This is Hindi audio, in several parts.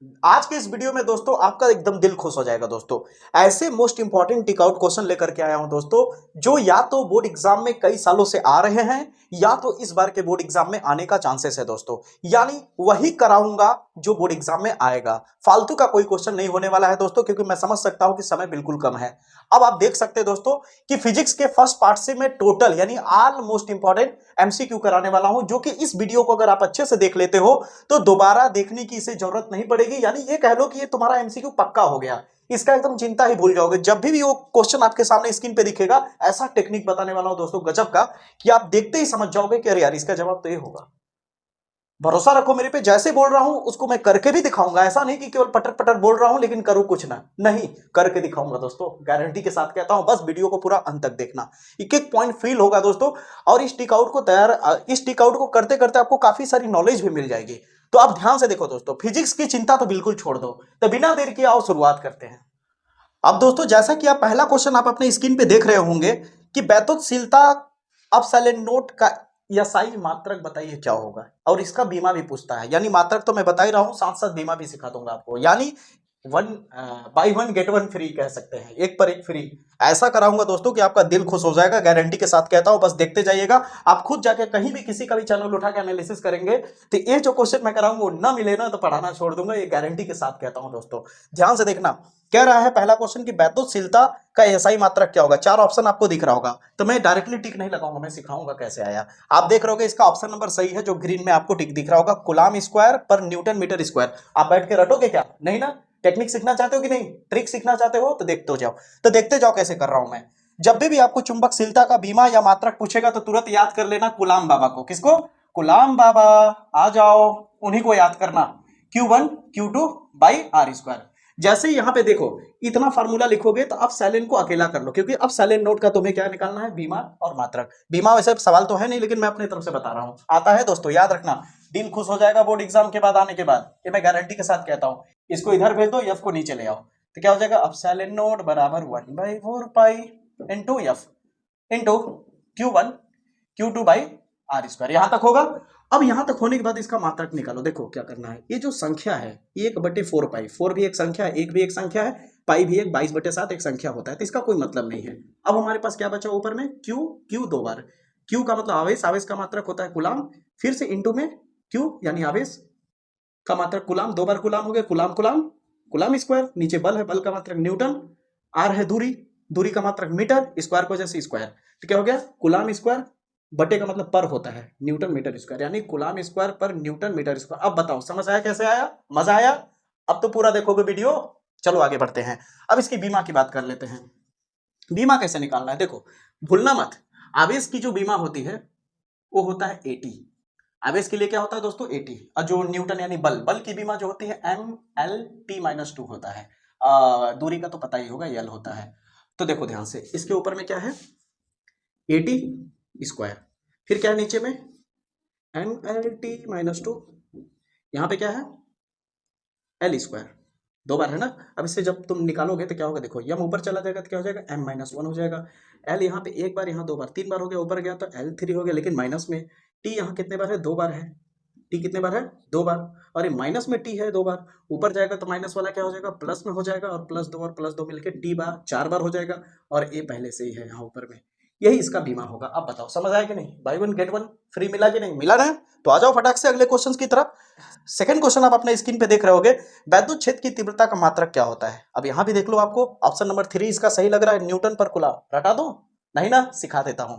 आज के इस वीडियो में दोस्तों आपका एकदम दिल खुश हो जाएगा दोस्तों। ऐसे most important tick out question लेकर के आया हूं दोस्तों, जो या तो बोर्ड एग्जाम में कई सालों से आ रहे हैं या तो इस बार के बोर्ड एग्जाम में आने का चांसेस है दोस्तों। यानी वही कराऊंगा जो बोर्ड एग्जाम में आएगा। फालतू का कोई क्वेश्चन नहीं होने वाला है दोस्तों, क्योंकि मैं समझ सकता हूं कि समय बिल्कुल कम है। अब आप देख सकते हैं दोस्तों कि फिजिक्स के फर्स्ट पार्ट से मैं टोटल यानी ऑल मोस्ट इंपॉर्टेंट एमसीक्यू कराने वाला हूं, जो कि इस वीडियो को अगर आप अच्छे से देख लेते हो तो दोबारा देखने की इसे जरूरत नहीं पड़ेगी। यानी ये कह लो कि ये तुम्हारा एमसीक्यू पक्का हो गया, इसका एकदम चिंता ही भूल जाओगे। जब भी वो क्वेश्चन आपके सामने स्क्रीन पे दिखेगा, ऐसा टेक्निक बताने वाला हूं दोस्तों गजब का, कि आप देखते ही समझ जाओगे कि अरे यार इसका जवाब तो ये होगा। भरोसा रखो मेरे पे, जैसे बोल रहा हूं उसको मैं करके भी दिखाऊंगा। ऐसा नहीं कि केवल पटर पटर बोल रहा हूं लेकिन करूं कुछ ना, नहीं, करके दिखाऊंगा दोस्तों, गारंटी के साथ कहता हूं। बस वीडियो को पूरा अंत तक देखना, एक एक पॉइंट फील होगा दोस्तों। और इस टिक आउट को करते करते आपको काफी सारी नॉलेज भी मिल जाएगी। तो आप ध्यान से देखो दोस्तों, फिजिक्स की चिंता तो बिल्कुल छोड़ दो। तो बिना देर किए आओ शुरुआत करते हैं। अब दोस्तों जैसा कि आप पहला क्वेश्चन आप अपने स्क्रीन पे देख रहे होंगे कि बैतुलशीलता अपसाइलेंट नोट का यासाई मात्रक बताइए क्या होगा। और इसका बीमा भी पूछता है, यानी मात्रक तो मैं बता ही रहा हूं, साथ साथ बीमा भी सिखा दूंगा आपको। यानी one by one get one free कह सकते हैं, एक पर एक फ्री। ऐसा कराऊंगा दोस्तों कि आपका दिल खुश हो जाएगा, गारंटी के साथ कहता हूं। बस देखते जाइएगा, आप खुद जाके कहीं भी किसी का भी चैनल उठा के एनालिसिस करेंगे तो ये जो क्वेश्चन मैं कराऊंगा वो ना मिले ना तो पढ़ाना छोड़ दूंगा, ये गारंटी के साथ कहता हूं दोस्तों। ध्यान से देखना, कह रहा है पहला क्वेश्चन की बैतुलशीलता का एसआई मात्रक क्या होगा। चार ऑप्शन आपको दिख रहा होगा, तो मैं डायरेक्टली टिक नहीं लगाऊंगा, मैं सिखाऊंगा कैसे आया। आप देख रहे होगे इसका ऑप्शन नंबर सही है, जो ग्रीन में आपको टिक दिख रहा होगा, कूलाम स्क्वायर पर न्यूटन मीटर स्क्वायर। आप बैठ के रटोगे क्या? नहीं ना। टेक्निक सीखना चाहते हो कि नहीं, ट्रिक सीखना चाहते हो तो देखते जाओ। तो देखते जाओ कैसे कर रहा हूं मैं। जब भी आपको चुंबकशीलता का बीमा या मात्रक पूछेगा तो तुरंत याद कर लेना कूलाम बाबा को। किसको? कूलाम बाबा। आ जाओ, उन्हीं को याद करना। Q1 Q2 by R square. जैसे ही यहां पे देखो इतना फार्मूला लिखोगे तो अब साइलेंट को अकेला कर लो, क्योंकि अब साइलेंट नोट का तुम्हें क्या निकालना है, बीमा और मात्रक। बीमा वैसे सवाल तो है नहीं, लेकिन मैं अपनी तरफ से बता रहा हूं, आता है दोस्तों, याद रखना। दिल खुश हो जाएगा बोर्ड एग्जाम के बाद आने के बाद, ये मैं गारंटी के साथ कहता हूं। इसको इधर भेज दो, एफ को नीचे ले आओ, तो क्या हो जाएगा, अब साइलेंट नोट बराबर 1/4 pi into F into Q1 Q2 by R square. यहां तक होगा। अब यहां तक होने के बाद इसका मात्रक निकालो। देखो क्या करना है, ये जो संख्या है 1/4 पाई, 4 भी एक संख्या है, 1 भी एक संख्या है, पाई भी एक 22/7 एक संख्या होता है, तो इसका कोई मतलब नहीं है। अब हमारे पास क्या बचा ऊपर में, Q दो बार। Q का मतलब आवेश, आवेश का मात्रक होता है कुलाम, फिर से इंटू में Q यानी आवेश का मात्रक कुलाम, दो बार कुलाम हो गया, कुलाम कुलाम कुलाम स्क्वायर। नीचे बल है, बल का मात्रक न्यूटन, आर है दूरी, दूरी का मात्रक मीटर, स्क्वायर को जैसे स्क्वायर, तो क्या हो गया, कुलाम स्क्वायर बटे का मतलब पर होता है, न्यूटन मीटर स्क्वायर, यानी कुलाम स्क्वायर पर न्यूटन मीटर स्क्वायर। अब बताओ समझ आया कैसे आया, मजा आया? अब तो पूरा देखोगे वीडियो। चलो आगे बढ़ते हैं, अब इसकी बीमा की बात कर लेते हैं। बीमा कैसे निकालना है, देखो भूलना मत। आवेश की जो बीमा होती है वो होता है एटी। आवेश के लिए क्या होता है दोस्तों, एटी। और जो न्यूटन यानी बल, बल की बीमा जो होती है ML_T-2 होता है। दूरी का तो पता ही होगा, यल होता है। तो देखो ध्यान से, इसके ऊपर में क्या है, एटी स्क्वायर, फिर क्या है नीचे में ML_T-2, यहां पे क्या है, एल स्क्वायर, दो बार है ना। अब इससे जब तुम निकालोगे तो क्या होगा, देखो यम ऊपर चला जाएगा तो क्या हो जाएगा, M-1 हो जाएगा। एल यहाँ पे एक बार, यहाँ दो बार, तीन बार हो गया, ऊपर गया तो L3 हो गया, लेकिन माइनस में टी यहाँ कितने बार है, दो बार है। टी कितने बार है, दो बार। और ये माइनस में टी है दो बार, ऊपर जाएगा तो माइनस वाला क्या हो जाएगा, प्लस में हो जाएगा, और प्लस दो और प्लस दो मिलकर टी बार, चार बार हो जाएगा। और ए पहले से ही है यहाँ ऊपर में, यही इसका बीमा होगा। अब बताओ समझ आया कि नहीं, by one get one free मिला कि नहीं मिला ना। तो आ जाओ फटाक से अगले क्वेश्चन की तरफ। सेकंड क्वेश्चन आप अपने स्क्रीन पे देख रहे होगे, वैद्युत क्षेत्र की तीव्रता का मात्रक क्या होता है। अब यहां भी देख लो, आपको ऑप्शन नंबर 3 इसका सही लग रहा है, न्यूटन पर कूलम। रटा दो, नहीं ना, सिखा देता हूं।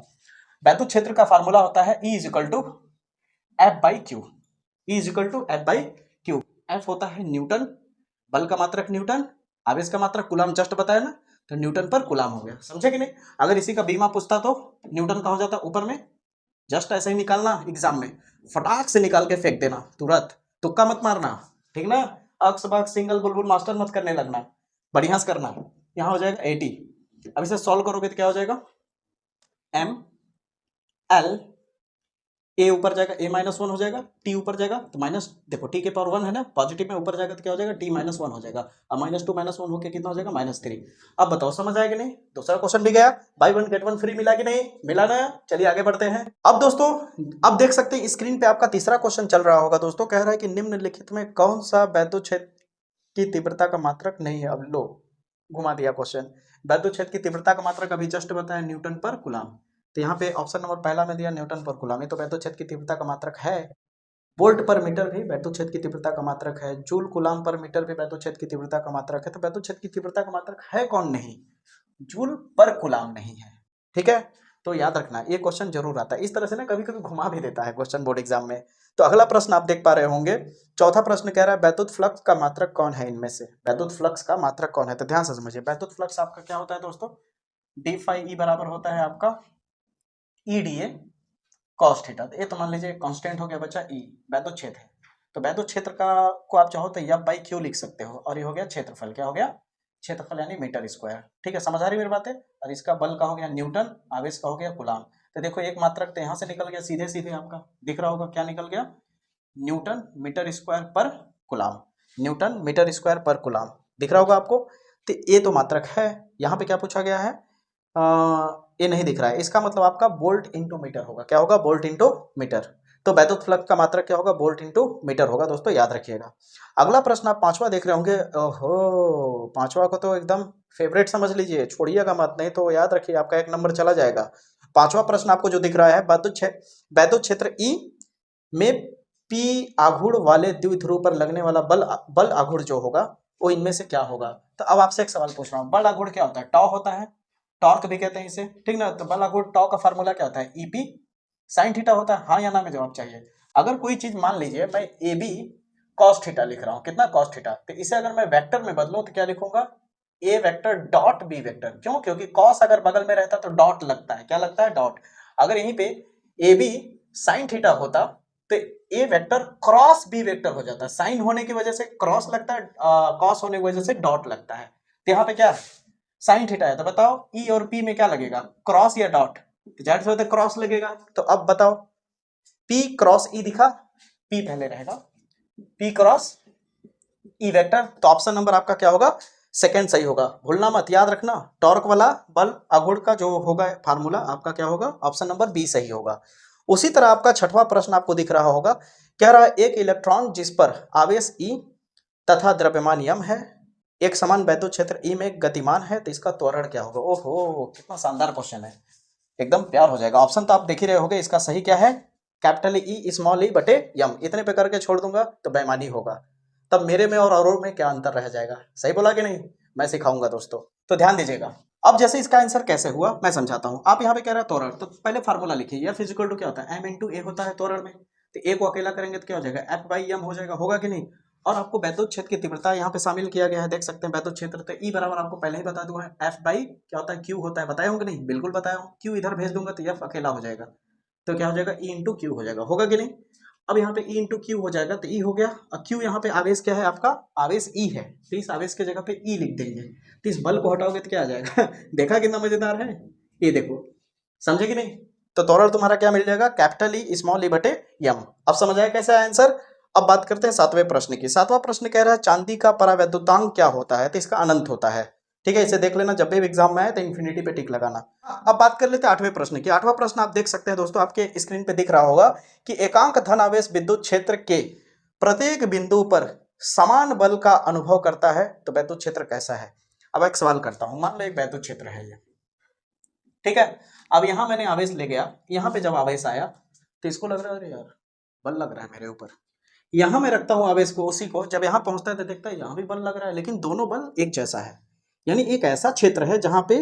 वैद्युत क्षेत्र का फार्मूला होता है E = F/Q। E = F/Q। F होता है न्यूटन, बल का मात्रक न्यूटन, आवेश का मात्रक कूलम, जस्ट बताया ना, तो न्यूटन पर कूलम हो गया, समझे कि नहीं। अगर इसी का बीमा पूछता तो न्यूटन का हो जाता ऊपर में, जस्ट ऐसे ही निकालना एग्जाम में, फटाक से निकाल के फेंक देना तुरंत, तुक्का मत मारना, ठीक ना। अक्स बक्स सिंगल बुलबुल मास्टर मत करने लगना, बढ़िया से करना। यहाँ हो जाएगा 80। अब इसे सॉल्व करोगे तो क्या हो जाएगा, ML, ए ऊपर जाएगा, A-1 हो जाएगा, टी ऊपर जाएगा तो माइनस, देखो टी के पावर 1 है ना, पॉजिटिव में ऊपर जाएगा तो क्या हो जाएगा, T-1 हो जाएगा। अब -2 -1 होकर कितना हो जाएगा, -3। अब बताओ समझ आएगा नहीं। दूसरा क्वेश्चन भी गया, by one get one free मिला कि नहीं मिला ना। चलिए आगे बढ़ते हैं। अब दोस्तों, अब देख सकते हैं स्क्रीन पे आपका तीसरा क्वेश्चन चल रहा होगा दोस्तों, कह रहा है कि निम्नलिखित में कौन सा वैद्युत क्षेत्र की तीव्रता का मात्रक नहीं है। अब लो घुमा दिया क्वेश्चन। वैद्युत क्षेत्र की तीव्रता का मात्रक अभी जस्ट बताया न्यूटन पर कूलम। तो यहाँ पे ऑप्शन नंबर पहला में दिया न्यूटन पर कूलम, ये तो वैद्युत क्षेत्र की तीव्रता का मात्रक है। वोल्ट पर मीटर भी वैद्युत क्षेत्र की तीव्रता का मात्रक है। जूल कूलम पर मीटर भी वैद्युत क्षेत्र की तीव्रता का मात्रक है। तो वैद्युत क्षेत्र की तीव्रता का मात्रक है कौन? नहीं, जूल पर कूलम नहीं है। ठीक है, तो याद रखना ये क्वेश्चन जरूर आता है इस तरह से ना, कभी कभी घुमा भी देता है क्वेश्चन बोर्ड एग्जाम में। तो अगला प्रश्न आप देख पा रहे होंगे, चौथा प्रश्न कह रहा है वैद्युत फ्लक्स का मात्रक कौन है इनमें से? वैद्युत फ्लक्स का मात्रक कौन है? तो ध्यान से समझिए, वैद्युत फ्लक्स आपका क्या होता है दोस्तों? डी फाई ई बराबर होता है आपका E D A cos theta. ये तो मान लीजिए कांस्टेंट हो गया बच्चा ई, वैद्युत क्षेत्र है। तो वैद्युत क्षेत्र का को आप चाहो तो एफ बाई क्यू लिख सकते हो, और ये हो गया क्षेत्रफल। क्या हो गया? क्षेत्रफल यानी मीटर स्क्वायर। ठीक है, समझ आ रही मेरी बातें? और इसका बल का हो गया न्यूटन, आवेश का हो गया कूलम। तो देखो एक मात्रक तो यहाँ से निकल गया सीधे सीधे, आपका दिख रहा होगा क्या निकल गया? न्यूटन मीटर स्क्वायर पर कूलम। न्यूटन मीटर स्क्वायर पर कूलम दिख रहा होगा आपको। तो ये तो मात्रक है। यहाँ पे क्या पूछा गया है? ये नहीं दिख रहा है, इसका मतलब आपका वोल्ट इंटू मीटर होगा। क्या होगा? Volt into metre. तो वैद्युत फ्लक्स का मात्रक क्या होगा? वोल्ट इंटू मीटर होगा दोस्तों, याद रखिएगा। अगला प्रश्न आप पांचवा देख रहे होंगे। ओहो, पांचवा को तो एकदम फेवरेट समझ लीजिए, छोड़िएगा मत, नहीं तो याद रखिए आपका 1 नंबर चला जाएगा। पांचवा प्रश्न आपको जो दिख रहा है, वैद्युत क्षेत्र ई में पी आघूर्ण वाले द्विध्रुव पर लगने वाला बल आघूर्ण जो होगा वो इनमें से क्या होगा? तो अब आपसे एक सवाल पूछ रहा हूँ, बल आघूर्ण क्या होता है? टॉ होता है, टॉर्क भी कहते हैं इसे, ठीक ना। तो बल आघूर्ण टॉ का फार्मूला क्या होता है? ईपी साइन थीटा होता है। हाँ या ना में जवाब चाहिए। अगर कोई चीज मान लीजिए मैं ए बी कॉस थीटा लिख रहा हूँ, कितना? Cos theta. तो इसे अगर मैं वेक्टर में बदलूं तो क्या लिखूंगा? ए वेक्टर डॉट बी वेक्टर। क्यों? क्योंकि कॉस अगर बगल में रहता तो डॉट लगता है। क्या लगता है? डॉट। अगर यहीं पे ए बी साइन थीटा होता तो ए वेक्टर क्रॉस बी वेक्टर हो जाता है। साइन होने की वजह से क्रॉस लगता है, कॉस होने की वजह से डॉट लगता है। तो यहाँ पे क्या है? साइन थीटा है। तो बताओ ई और पी में क्या लगेगा? क्रॉस या डॉट? जाहिर सी बात है क्रॉस लगेगा। तो अब बताओ पी क्रॉस ई दिखा, पी पहले रहेगा, पी क्रॉस ई वेक्टर। तो ऑप्शन नंबर आपका क्या होगा? सेकंड सही होगा। भूलना मत, याद रखना, टॉर्क वाला बल आघूर्ण का जो होगा फार्मूला आपका क्या होगा? ऑप्शन नंबर बी सही होगा। उसी तरह आपका छठवां प्रश्न आपको दिख रहा होगा, कह रहा है एक इलेक्ट्रॉन जिस पर आवेश ई तथा द्रव्यमान यम है, एक समान वैद्युत क्षेत्र ई में गतिमान है, तो इसका त्वरण क्या होगा? ओहो, कितना शानदार क्वेश्चन है, एकदम प्यार हो जाएगा। ऑप्शन तो आप देख ही रहे होंगे, इसका सही क्या है? कैपिटल ई स्मॉल ई बटे यम। इतने पे करके छोड़ दूंगा तो बेईमानी होगा। तब मेरे में और औरों में क्या अंतर रह जाएगा? सही बोला कि नहीं? मैं सिखाऊंगा दोस्तों, तो ध्यान दीजिएगा। अब जैसे इसका आंसर कैसे हुआ मैं समझाता हूं। आप यहाँ पे कह रहे हैं त्वरण, तो पहले फार्मूला लिखिए। एफ इज इक्वल टू क्या होता है? एम इंटू ए होता है त्वरण में। तो ए को अकेला करेंगे तो क्या हो जाएगा? एफ बाई एम हो जाएगा। होगा कि नहीं? और आपको वैद्युत क्षेत्र की तीव्रता यहाँ पे शामिल किया गया है, देख सकते हैं वैद्युत क्षेत्र। तो ई बराबर आपको पहले ही बता दूंगा, एफ बाई क्या होता है? क्यू होता है। बताया हूँ कि नहीं? बिल्कुल बताया हूँ। क्यू इधर भेज दूंगा तो एफ अकेला हो जाएगा, तो क्या हो जाएगा? ई इंटू क्यू हो जाएगा। होगा कि नहीं? अब यहाँ पे ई इंटू क्यू हो जाएगा, तो ई हो गया। और क्यू यहाँ पे आवेश क्या है आपका? आवेश ई है, तो इस आवेश के जगह पे ई लिख देंगे। तो इस बल को हटाओगे तो क्या आ जाएगा? देखा कितना मजेदार है ये, देखो, समझे कि नहीं? तो त्वरण तुम्हारा क्या मिल जाएगा? कैपिटल ई स्मॉल ई बटे यम। अब समझ आया कैसे आंसर? अब बात करते हैं सातवें प्रश्न की। सातवां प्रश्न कह रहा है चांदी का परावैद्युतांक क्या होता है? तो इसका अनंत होता है। ठीक है, इसे देख लेना, जब भी एग्जाम में आए तो इन्फिनिटी पे टिक लगाना। अब बात कर लेते हैं आठवें प्रश्न की। आठवां प्रश्न आप देख सकते हैं दोस्तों, आपके स्क्रीन पे दिख रहा होगा कि एकांक धन आवेश विद्युत क्षेत्र के प्रत्येक बिंदु पर समान बल का अनुभव करता है, तो वैद्युत क्षेत्र कैसा है? अब एक सवाल करता हूं, मान लो एक वैद्युत क्षेत्र है ये, ठीक है। अब यहां मैंने आवेश ले गया, यहां पे जब आवेश आया तो इसको लग रहा है अरे यार बल लग रहा है मेरे ऊपर। यहां मैं रखता हूं आवेश को, उसी को, जब यहां पहुंचता है तो देखता है यहां भी बल लग रहा है, लेकिन दोनों बल एक जैसा है। यानी एक ऐसा क्षेत्र है जहां पे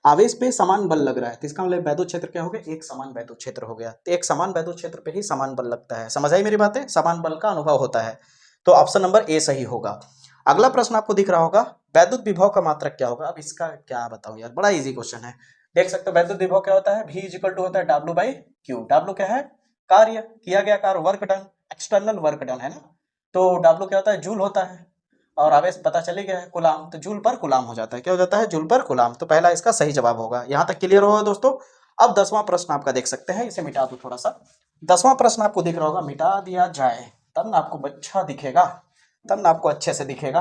आवेश पे समान बल लग रहा है, तो इसका मतलब वैद्युत क्षेत्र क्या हो गया? एक समान वैद्युत क्षेत्र हो गया। तो एक समान वैद्युत क्षेत्र पे ही समान बल लगता है। समझ आई मेरी बातें? समान बल का अनुभव होता है। तो ऑप्शन नंबर ए सही होगा। अगला प्रश्न आपको दिख रहा होगा, वैद्युत विभव का मात्रक क्या होगा? अब इसका क्या बताऊं यार, बड़ा इजी क्वेश्चन है। देख सकते हो वैद्युत विभव क्या होता है? V इज इक्वल टू होता है W बाई क्यू। W क्या है? कार्य, किया गया कार्य, work done, external work done है ना। तो W क्या होता है? जूल होता है। और आवेश पता चले गया है कूलम, तो जूल पर कूलम हो जाता है। क्या हो जाता है? जूल पर कूलम। तो पहला इसका सही जवाब होगा। यहां तक क्लियर होगा दोस्तों। अब 10वां प्रश्न आपका देख सकते हैं, इसे मिटा दो थोड़ा सा। 10वां प्रश्न आपको दिख रहा होगा, मिटा दिया जाए तब ना आपको अच्छा दिखेगा, तब ना आपको अच्छे से दिखेगा।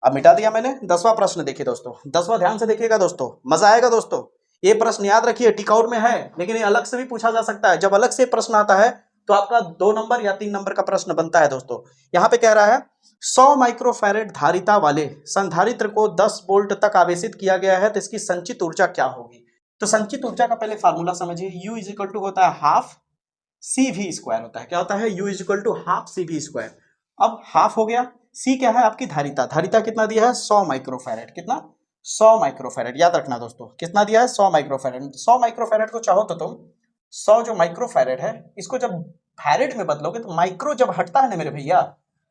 अब मिटा दिया मैंने। 10वां प्रश्न देखिए दोस्तों, 10वां ध्यान से देखिएगा दोस्तों, मजा आएगा दोस्तों। ये प्रश्न याद रखिए टिक आउट में है, लेकिन ये अलग से भी पूछा जा सकता है। जब अलग से प्रश्न आता है तो आपका 2 नंबर या 3 नंबर का प्रश्न बनता है दोस्तों। यहाँ पे कह रहा है 100 माइक्रोफैरेड धारिता वाले संधारित्र को 10 वोल्ट तक आवेशित किया गया है, तो इसकी संचित ऊर्जा क्या होगी। तो संचित ऊर्जा का पहले फार्मूला समझिए, U इज इक्वल टू होता है हाफ CV स्क्वायर होता है। क्या होता है? U is equal to half CV square. अब हाफ हो गया, C क्या है आपकी धारिता, धारिता कितना दिया है 100 माइक्रोफैरेड, कितना 100 माइक्रोफैरेड, याद रखना दोस्तों कितना दिया है 100 माइक्रोफैरेड। 100 माइक्रोफैरेड को चाहो तो तुम 100 जो माइक्रोफैरेड है इसको जब फैरेड में बदलोगे तो माइक्रो जब हटता है ना मेरे भैया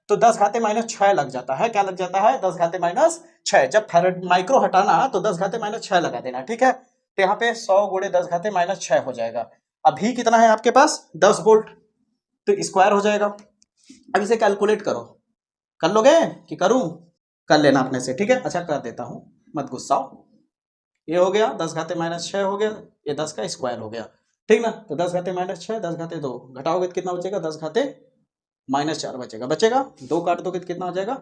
तो 10 घाते माइनस 6 लग जाता है। क्या लग जाता है? 10 घाते माइनस 6। जब फैरेड माइक्रो हटाना तो 10 घाते माइनस 6 लगा देना, ठीक है। तो यहाँ पे 100 गुणे 10 घाते माइनस 6 हो जाएगा। अभी कितना है आपके पास 10 वोल्ट, तो स्क्वायर हो जाएगा। अब इसे कैलकुलेट करो, कर लोगे कि करूं? कर लेना अपने से, ठीक है। अच्छा कर देता हूं, मत गुस्साओ। ये हो गया 10 घाते माइनस 6 हो गया, ये 10 का स्क्वायर हो गया, ठीक ना। तो 10 घाते माइनस 6, 10 घाते 2 घटाओगे तो कितना बचेगा? 10 घाते माइनस 4 बचेगा। 2 काट दोगे तो कितना हो जाएगा?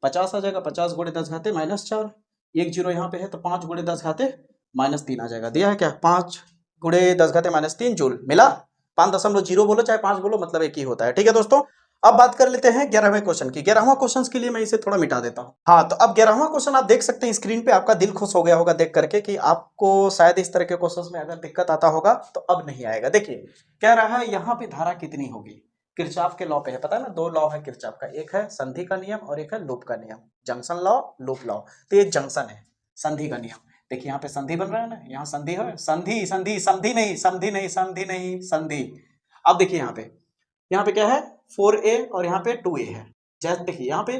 50 आ जाएगा। 50 गुणे 10 घाते माइनस 4, एक जीरो यहाँ पे है तो 5 गुणे 10 घाते माइनस 3 आ जाएगा। दिया है क्या? 5 गुणे 10 घाते माइनस 3 जूल मिला। 5.0 बोलो चाहे 5 बोलो, मतलब एक ही होता है, ठीक है दोस्तों। अब बात कर लेते हैं 11वें क्वेश्चन की। 11वां क्वेश्चन के लिए मैं इसे थोड़ा मिटा देता हूं। हाँ, तो अब 11वां क्वेश्चन आप देख सकते हैं स्क्रीन पे। आपका दिल खुश हो गया होगा देख करके कि आपको शायद इस तरह के क्वेश्चंस में अगर दिक्कत आता होगा तो अब नहीं आएगा। देखिए कह रहा है यहाँ पे धारा कितनी होगी, किरचॉफ के लॉ पे है, पता है ना, 2 लॉ है किरचॉफ का, एक है संधि का नियम और एक है लूप का नियम, जंक्शन लॉ लूप लॉ। तो ये जंक्शन है, संधि का नियम। देखिए यहाँ पे संधि बन रहा है ना, यहाँ संधि है, संधि संधि संधि नहीं, संधि नहीं, संधि नहीं, संधि। अब देखिए यहाँ पे क्या है 4A और यहाँ पे 2A है। जैसे देखिए यहाँ पे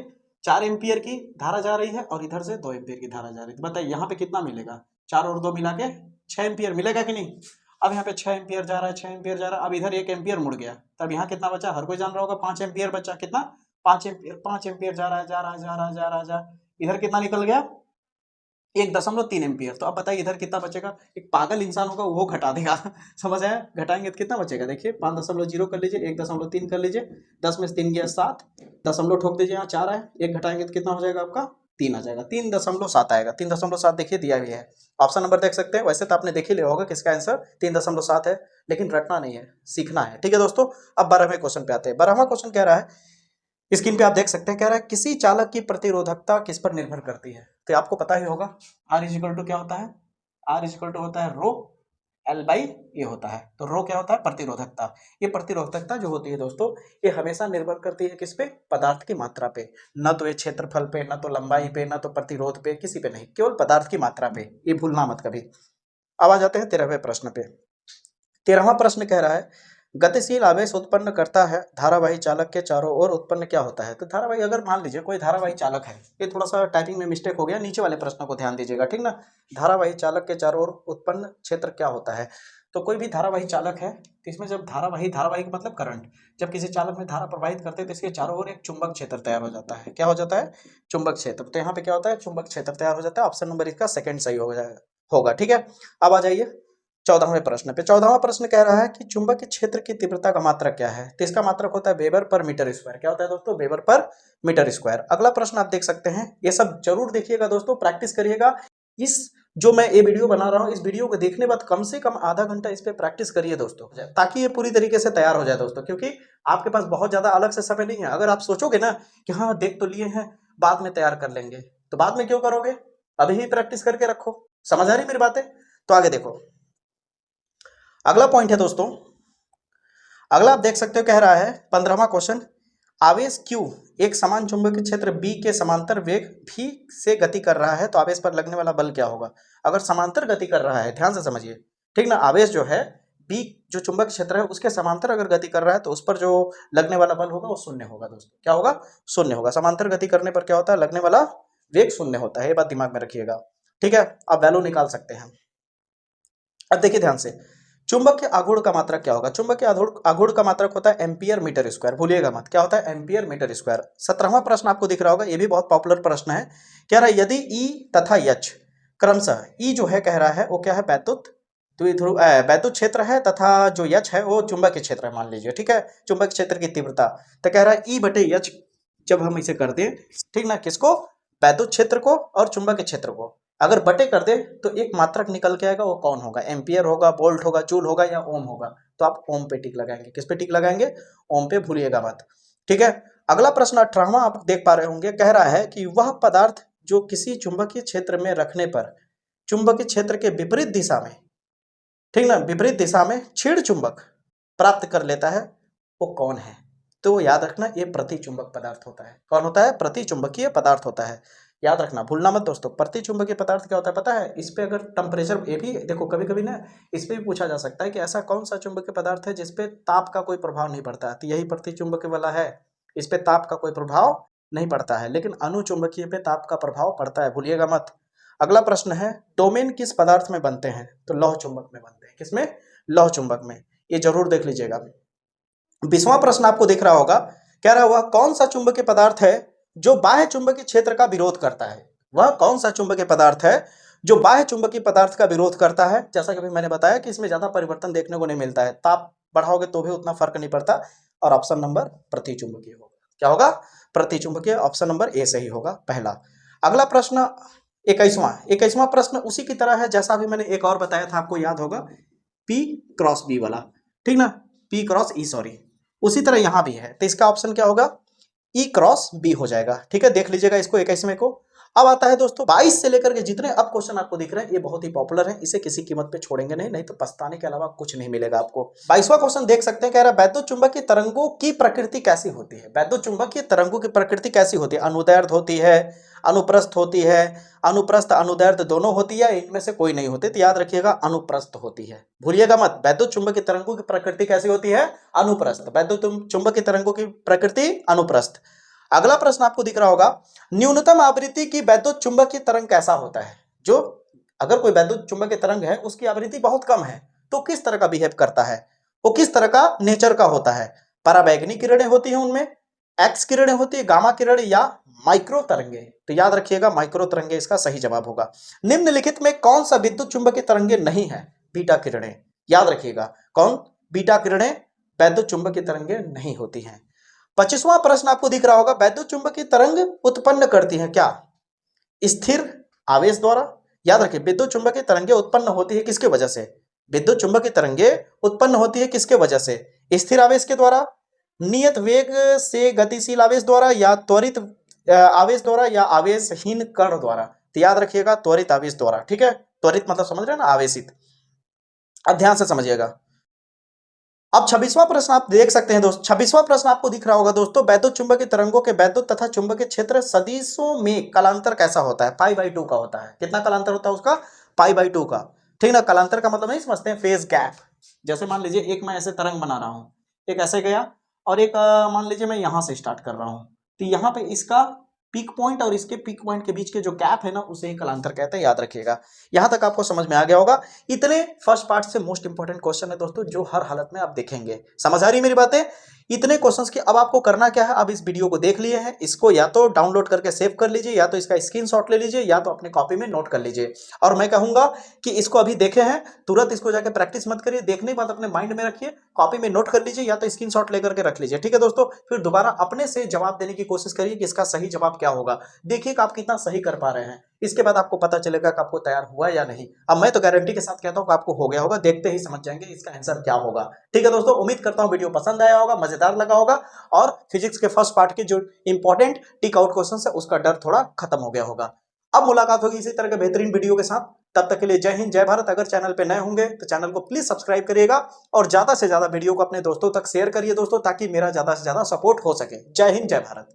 4 एम्पियर की धारा जा रही है और इधर से 2 एम्पियर की धारा जा रही है। तो बताइए यहाँ पे कितना मिलेगा? 4 और 2 मिला के 6 एम्पियर मिलेगा कि नहीं? अब यहाँ पे 6 एम्पियर जा रहा है, 6 एम्पियर जा रहा है। अब इधर 1 एम्पियर मुड़ गया, तब यहाँ कितना बचा? हर कोई जान रहा होगा 5 एम्पियर बचा। कितना? 5 एम्पियर। 5 एम्पियर जा रहा है, जा रहा है, जा रहा है, जा रहा है, जा रहा है। इधर कितना निकल गया? 1.3 एम्पियर। तो अब बताइए इधर कितना बचेगा? एक पागल इंसान होगा वो घटा देगा समझ आया? घटाएंगे तो कितना बचेगा? देखिए 5.0 कर लीजिए, 1.3 कर लीजिए, 10 में से 3 गया 7, दशमलव ठोक दीजिए, यहाँ 4 है, एक घटाएंगे तो कितना हो जाएगा आपका? 3 आ जाएगा, 3.7 आएगा। 3.7 देखिए दिया भी है, ऑप्शन नंबर देख सकते हैं। वैसे तो आपने देख ही लिया होगा किसका आंसर 3.7 है, लेकिन रटना नहीं है, सीखना है, ठीक है दोस्तों। अब 12वें क्वेश्चन पे आते हैं। 12वां क्वेश्चन कह रहा है, स्क्रीन पे आप देख सकते हैं, कह रहा है किसी चालक की प्रतिरोधकता किस पर निर्भर करती है। तो आपको पता ही होगा R इज इक्वल टू क्या होता है? R इज इक्वल टू होता है रो L बाई ए होता है। तो रो क्या होता है? प्रतिरोधकता। ये प्रतिरोधकता जो होती है दोस्तों, ये हमेशा निर्भर करती है किस पे? पदार्थ की मात्रा पे। न तो ये क्षेत्रफल पे, न तो लंबाई पे, न तो प्रतिरोध पे, किसी पे नहीं, केवल पदार्थ की मात्रा पे। ये भूलना मत कभी। अब आ जाते हैं 13वें प्रश्न पे। 13वां प्रश्न कह रहा है गतिशील आवेश उत्पन्न करता है धारावाही चालक के चारों ओर उत्पन्न क्या होता है। तो धारावाही, अगर मान लीजिए कोई धारावाही चालक है, ये थोड़ा सा टाइपिंग में मिस्टेक हो गया, नीचे वाले प्रश्न को ध्यान दीजिएगा, ठीक ना। धारावाही चालक के चारों ओर उत्पन्न क्षेत्र क्या होता है। तो कोई भी धारावाही चालक है तो इसमें जब धारावाही का मतलब करंट, जब किसी चालक में धारा प्रवाहित करते हैं तो इसके चारों ओर एक चुंबक क्षेत्र तैयार हो जाता है। क्या हो जाता है? चुंबक क्षेत्र। तो यहाँ पे क्या होता है? चुंबक क्षेत्र तैयार हो जाता है। ऑप्शन नंबर इसका सेकंड सही होगा, ठीक है। अब आ जाइए 14वें प्रश्न पे। 14वां प्रश्न कह रहा है कि चुंबकीय क्षेत्र की तीव्रता का मात्रक क्या है। तो इसका मात्रक होता है वेबर पर मीटर स्क्वायर। क्या होता है दोस्तों? वेबर पर मीटर स्क्वायर। अगला प्रश्न आप देख सकते हैं, ये सब जरूर देखिएगा दोस्तों, प्रैक्टिस करिएगा। इस जो मैं ये वीडियो बना रहा हूँ, इस वीडियो को देखने बाद कम से कम आधा घंटा इस पे प्रैक्टिस करिए दोस्तों, ताकि ये पूरी तरीके से तैयार हो जाए दोस्तों। क्योंकि आपके पास बहुत ज्यादा अलग से समय नहीं है। अगर आप सोचोगे ना कि हाँ देख तो लिए हैं, बाद में तैयार कर लेंगे, तो बाद में क्यों करोगे? अभी ही प्रैक्टिस करके रखो। समझ आ रही मेरी बातें? तो आगे देखो, अगला पॉइंट है दोस्तों, अगला आप देख सकते हो, कह रहा है 15वां क्वेश्चन, आवेश Q एक समान चुंबकीय क्षेत्र B के समांतर वेग V से गति कर रहा है, तो आवेश पर लगने वाला बल क्या होगा। अगर समांतर गति कर रहा है, ध्यान से समझिए, ठीक ना, आवेश जो है B जो चुंबक क्षेत्र है उसके समांतर अगर गति कर रहा है तो उस पर जो लगने वाला बल होगा वो शून्य होगा दोस्तों। क्या होगा? शून्य होगा। समांतर गति करने पर क्या होता है? लगने वाला वेग शून्य होता है। ये बात दिमाग में रखिएगा, ठीक है। आप वैल्यू निकाल सकते हैं। अब देखिए ध्यान से, चुंबक के आघूर्ण का मात्रक क्या होगा। चुंबक के आघूर्ण का मात्रक होता है एम्पियर मीटर स्क्वायर, भूलिएगा मत। क्या होता है? Ampere metre square. 17वां प्रश्न आपको दिख रहा होगा, ये भी बहुत पॉपुलर प्रश्न है। कह रहा है यदि ई तथा एच क्रमशः, ई जो है कह रहा है वो क्या है? वैद्युत क्षेत्र है, तथा जो एच है वो चुंबकीय क्षेत्र है, मान लीजिए, ठीक है, चुंबक क्षेत्र की तीव्रता। तो कह रहा है ई बटे एच, जब हम इसे कर दें, ठीक ना, किसको? वैद्युत क्षेत्र को और चुंबकीय क्षेत्र को, अगर बटे कर दे तो एक मात्रक निकल के आएगा, वो कौन होगा? एम्पियर होगा, वोल्ट होगा, जूल होगा या ओम होगा? तो आप ओम पे टिक लगाएंगे। किस पे टिक लगाएंगे? ओम पे, भूलिएगा मत। ठीक है, अगला प्रश्न 18वां आप देख पा रहे होंगे, कह रहा है कि वह पदार्थ जो किसी चुंबकीय क्षेत्र में रखने पर चुंबकीय क्षेत्र के विपरीत दिशा में, ठीक ना, विपरीत दिशा में क्षीण चुंबक प्राप्त कर लेता है, वो कौन है? तो याद रखना, ये प्रतिचुंबक पदार्थ होता है। कौन होता है? प्रतिचुंबकीय पदार्थ होता है। याद रखना, भूलना मत दोस्तों। प्रतिचुंबकीय पदार्थ क्या होता है पता है? इस पे अगर टेम्परेचर, ये भी देखो कभी कभी ना इस पे भी पूछा जा सकता है कि ऐसा कौन सा चुंबकीय पदार्थ है जिसपे ताप का कोई प्रभाव नहीं पड़ता, तो यही प्रतिचुंबकीय वाला है। इस पे ताप का कोई प्रभाव नहीं पड़ता है, लेकिन अनुचुंबकीय पे ताप का प्रभाव पड़ता है, भूलिएगा मत। अगला प्रश्न है, डोमेन किस पदार्थ में बनते हैं? तो लौह चुंबक में बनते हैं। किसमें? लौह चुंबक में। ये जरूर देख लीजिएगा। 20वां प्रश्न आपको दिख रहा होगा, कह रहा हुआ कौन सा चुंबकीय पदार्थ है जो बाह्य चुंबकीय क्षेत्र का विरोध करता है? वह कौन सा चुंबकीय पदार्थ है जो बाह्य चुंबकीय पदार्थ का विरोध करता है? जैसा कि मैंने बताया कि इसमें ज्यादा परिवर्तन देखने को नहीं मिलता है, ताप बढ़ाओगे तो भी उतना फर्क नहीं पड़ता, और ऑप्शन नंबर प्रतिचुंबकीय होगा। क्या होगा? प्रतिचुंबकीय। ऑप्शन नंबर ए सही होगा, पहला। अगला प्रश्न 21वां प्रश्न उसी की तरह है जैसा भी मैंने एक और बताया था, आपको याद होगा, P क्रॉस B वाला, ठीक ना, P क्रॉस E, सॉरी, उसी तरह यहां भी है। तो इसका ऑप्शन क्या होगा? E क्रॉस B हो जाएगा। ठीक है, देख लीजिएगा इसको 21वें को। अब आता है दोस्तों 22 से लेकर के जितने अब क्वेश्चन आपको दिख रहे हैं, ये बहुत ही पॉपुलर है, इसे किसी कीमत पे छोड़ेंगे नहीं तो पछताने के अलावा कुछ नहीं मिलेगा आपको। 22वां क्वेश्चन देख सकते हैं, कह रहा है वैद्युत चुंबकीय तरंगों की प्रकृति कैसी होती है? वैद्युत चुंबकीय तरंगों की प्रकृति कैसी होती है? अनुदैर्ध्य होती है, अनुप्रस्थ होती है, अनुप्रस्थ अनुदैर्ध्य दोनों होती है, इनमें से कोई नहीं होती? तो याद रखिएगा अनुप्रस्थ होती है, भूलिएगा मत। वैद्युत चुंबकीय तरंगों की प्रकृति कैसी होती है? अनुप्रस्थ। वैद्युत चुंबकीय तरंगों की प्रकृति अनुप्रस्थ। अगला प्रश्न आपको दिख रहा होगा, न्यूनतम आवृत्ति की वैद्युत चुंबकीय तरंग कैसा होता है? जो अगर कोई वैद्युत चुंबकीय तरंग है उसकी आवृत्ति बहुत कम है तो किस तरह का बिहेव करता है? वो किस तरह का नेचर का होता है? पराबैंगनी किरणें होती हैं उनमें, एक्स किरणें होती है, गामा किरण या माइक्रो तरंगे? तो याद रखिएगा माइक्रो तरंगे इसका सही जवाब होगा। निम्नलिखित में कौन सा विद्युत चुंबकीय तरंगे नहीं है? बीटा किरणें। याद रखिएगा कौन? बीटा किरणें वैद्युत चुंबकीय तरंगे नहीं होती हैं। 25वां प्रश्न आपको दिख रहा होगा, वैद्युत चुंबकीय तरंग उत्पन्न करती है क्या? स्थिर आवेश द्वारा। याद रखिए विद्युत चुंबकीय तरंगे उत्पन्न होती है किसके वजह से? विद्युत चुंबकीय तरंगे उत्पन्न होती है किसके वजह से? स्थिर आवेश के द्वारा, नियत वेग से गतिशील आवेश द्वारा, या त्वरित आवेश द्वारा, या आवेशहीन कण द्वारा? तो याद रखिएगा त्वरित आवेश द्वारा। ठीक है, त्वरित मतलब समझ रहे हैं ना, आवेशित। अब ध्यान से समझिएगा। अब 26वां प्रश्न आप देख सकते हैं दोस्तों, 26वां प्रश्न आपको दिख रहा होगा दोस्तों, वैद्युत चुंबकीय तरंगों के वैद्युत तथा चुंबकीय क्षेत्र सदिशों में कलांतर कैसा होता है? π/2 का होता है। कितना कलांतर होता है उसका? π/2 का। ठीक ना, कलांतर का मतलब नहीं समझते हैं, फेज गैप। जैसे मान लीजिए एक मैं ऐसे तरंग बना रहा हूं, एक ऐसे गया और एक मान लीजिए मैं यहां से स्टार्ट कर रहा हूं, तो यहाँ पे इसका पीक पॉइंट और इसके पीक पॉइंट के बीच के जो गैप है ना, उसे ही कलांतर कहते हैं। याद रखिएगा। यहां तक आपको समझ में आ गया होगा। इतने फर्स्ट पार्ट से मोस्ट इंपॉर्टेंट क्वेश्चन है दोस्तों, जो हर हालत में आप देखेंगे। समझ आ रही मेरी बातें? इतने क्वेश्चंस की अब आपको करना क्या है, अब इस वीडियो को देख लिए हैं, इसको या तो डाउनलोड करके सेव कर लीजिए, या तो इसका स्क्रीनशॉट ले लीजिए, या तो अपने कॉपी में नोट कर लीजिए। और मैं कहूंगा कि इसको अभी देखे हैं, तुरंत इसको जाके प्रैक्टिस मत करिए, देखने के बाद अपने माइंड में रखिए, कॉपी में नोट कर लीजिए, या तो स्क्रीनशॉट लेकर के रख लीजिए। ठीक है दोस्तों, फिर दोबारा अपने से जवाब देने की कोशिश करिए कि इसका सही जवाब क्या होगा। देखिए कि आप कितना सही कर पा रहे हैं, इसके बाद आपको पता चलेगा कि आपको तैयार हुआ या नहीं। अब मैं तो गारंटी के साथ कहता हूं कि आपको हो गया होगा, देखते ही समझ जाएंगे इसका आंसर क्या होगा। ठीक है दोस्तों, उम्मीद करता हूं वीडियो पसंद आया होगा, मजेदार लगा होगा, और फिजिक्स के फर्स्ट पार्ट के जो इंपॉर्टेंट टिक आउट क्वेश्चन है उसका डर थोड़ा खत्म हो गया होगा। अब मुलाकात होगी इसी तरह के बेहतरीन वीडियो के साथ। तब तक के लिए जय हिंद, जय भारत। अगर चैनल पे नए होंगे तो चैनल को प्लीज सब्सक्राइब करिएगा, और ज्यादा से ज्यादा वीडियो को अपने दोस्तों तक शेयर करिए दोस्तों, ताकि मेरा ज्यादा से ज्यादा सपोर्ट हो सके। जय हिंद, जय भारत।